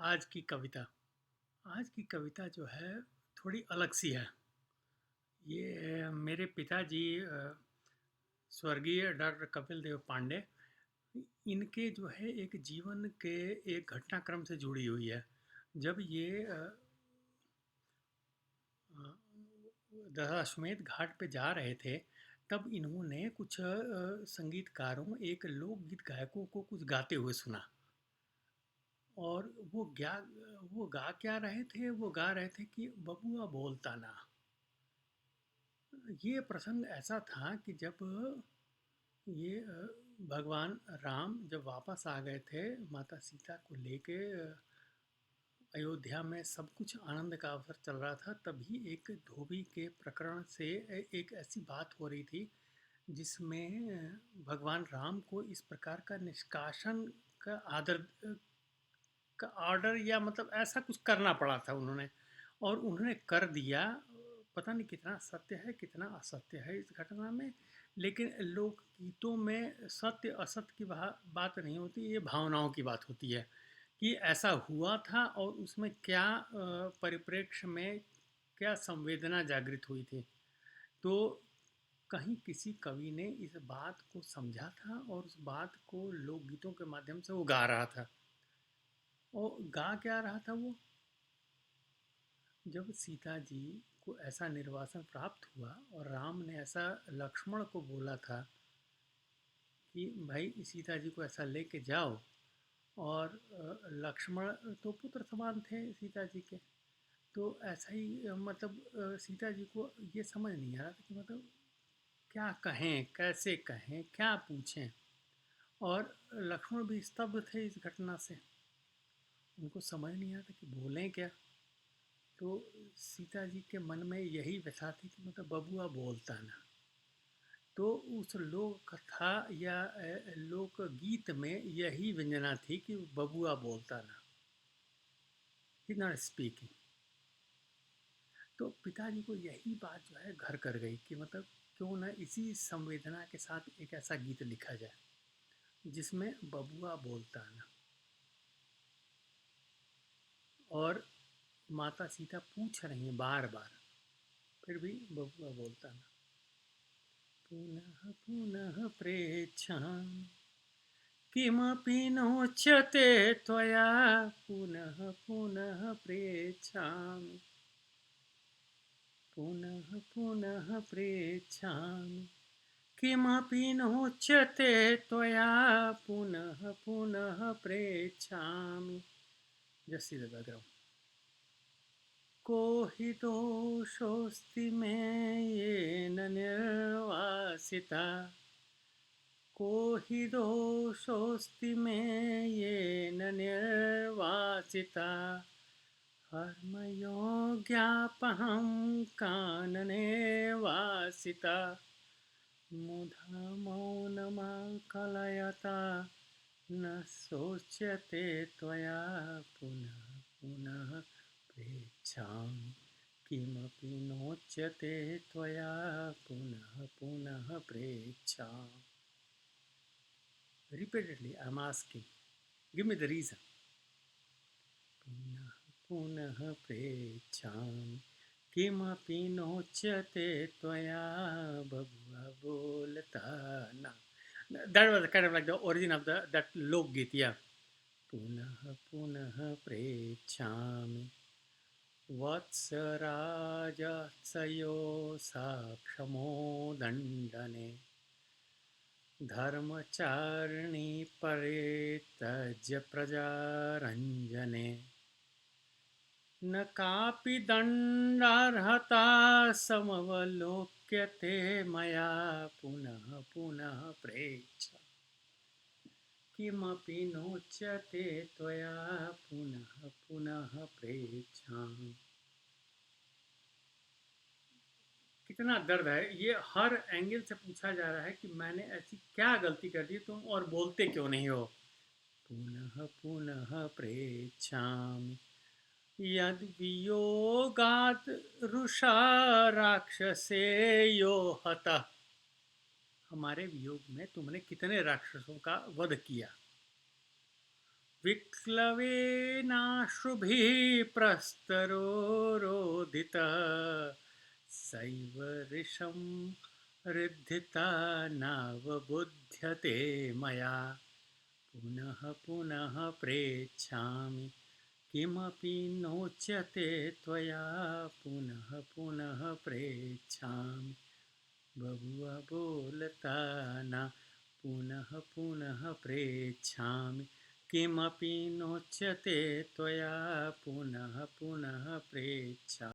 आज की कविता आज की कविता जो है थोड़ी अलग सी है। ये मेरे पिताजी स्वर्गीय डॉक्टर कपिल देव पांडे, इनके जो है एक जीवन के एक घटनाक्रम से जुड़ी हुई है। जब ये दशाश्वमेध घाट पे जा रहे थे, तब इन्होंने कुछ संगीतकारों, एक लोकगीत गायकों को कुछ गाते हुए सुना। और वो गा क्या रहे थे? वो गा रहे थे कि बबुआ बोलता ना। ये प्रसंग ऐसा था कि जब ये भगवान राम जब वापस आ गए थे माता सीता को लेके, अयोध्या में सब कुछ आनंद का अवसर चल रहा था, तभी एक धोबी के प्रकरण से एक ऐसी बात हो रही थी जिसमें भगवान राम को इस प्रकार का निष्कासन का आदर का ऑर्डर, या मतलब ऐसा कुछ करना पड़ा था उन्होंने, और उन्होंने कर दिया। पता नहीं कितना सत्य है कितना असत्य है इस घटना में, लेकिन लोकगीतों में सत्य असत्य की बात नहीं होती, ये भावनाओं की बात होती है कि ऐसा हुआ था और उसमें क्या परिप्रेक्ष्य में क्या संवेदना जागृत हुई थी। तो कहीं किसी कवि ने इस बात को समझा था और उस बात को लोकगीतों के माध्यम से वो गा रहा था। और गा क्या रहा था वो? जब सीता जी को ऐसा निर्वासन प्राप्त हुआ और राम ने ऐसा लक्ष्मण को बोला था कि भाई सीता जी को ऐसा लेके जाओ, और लक्ष्मण तो पुत्र समान थे सीता जी के, तो ऐसा ही मतलब सीता जी को ये समझ नहीं आ रहा था कि मतलब क्या कहें, कैसे कहें, क्या पूछें। और लक्ष्मण भी स्तब्ध थे इस घटना से, उनको समझ नहीं आता कि बोलें क्या। तो सीता जी के मन में यही व्यथा थी कि मतलब बबुआ बोलता ना। तो उस लोक कथा या लोक गीत में यही व्यंजना थी कि बबुआ बोलता ना, ही नॉट स्पीकिंग। तो पिताजी को यही बात जो है घर कर गई कि मतलब क्यों ना इसी संवेदना के साथ एक ऐसा गीत लिखा जाए जिसमें बबुआ बोलता ना। और माता सीता पूछ रही हैं बार बार, फिर भी बबुआ बोलता ना। पुनः पुनः प्रेच्छामि किमपि नोच्यते त्वया, पुनः पुनः प्रेच्छामि, पुनः पुनः प्रेच्छामि किमपि नोच्यते त्वया, पुनः पुनः प्रेच्छामि। Just the background. को हि दोषोऽस्ति मे येन निर्वासिता, को हि दोषोऽस्ति मे येन निर्वासिता, कर्मयोग्यापहं कानने वासिता, मुधा मौनमाकलयता न शोच्यते त्वया, पुनः पुनः प्रेच्छामि किमपि नोच्यते त्वया, पुनः पुनः प्रेच्छामि। Repeatedly I am asking, give me the reason. पुनः पुनः प्रेच्छामि किमपि नोच्यते त्वया, बभुआ बोलता ना. That was kind of like the origin of the that lok git, yeah. पुनः पुनः प्रेच्छामि वत्सराजत्सयो साक्षमो दण्डने, धर्मचारिणी परित्यज्य प्रजारञ्जने, न कापि दण्डार्हता समवलोक्यते मया, पुनः पुनः प्रेच्छ किमपि नोच्यते त्वया, पुनः पुनः प्रेच्छामि। कितना दर्द है, ये हर एंगल से पूछा जा रहा है कि मैंने ऐसी क्या गलती कर दी तुम और बोलते क्यों नहीं हो। पुनः पुनः प्रेच्छामि यद् वियोगात् रुषा राक्षसे यो हतः, हमारे वियोग में तुमने कितने राक्षसों का वध किया। विक्लवेनाश्रुभिः प्रस्तरो रोदितः सैव रिषं ऋद्धिता नावबुध्यते मया पुनः पुनः प्रेच्छामि किमपि नोच्यते त्वया पुनः पुनः प्रेच्छामि बभुव बोलता न पुनः पुनः प्रेच्छामि किमपि नोच्यते त्वया पुनः पुनः प्रेच्छामि।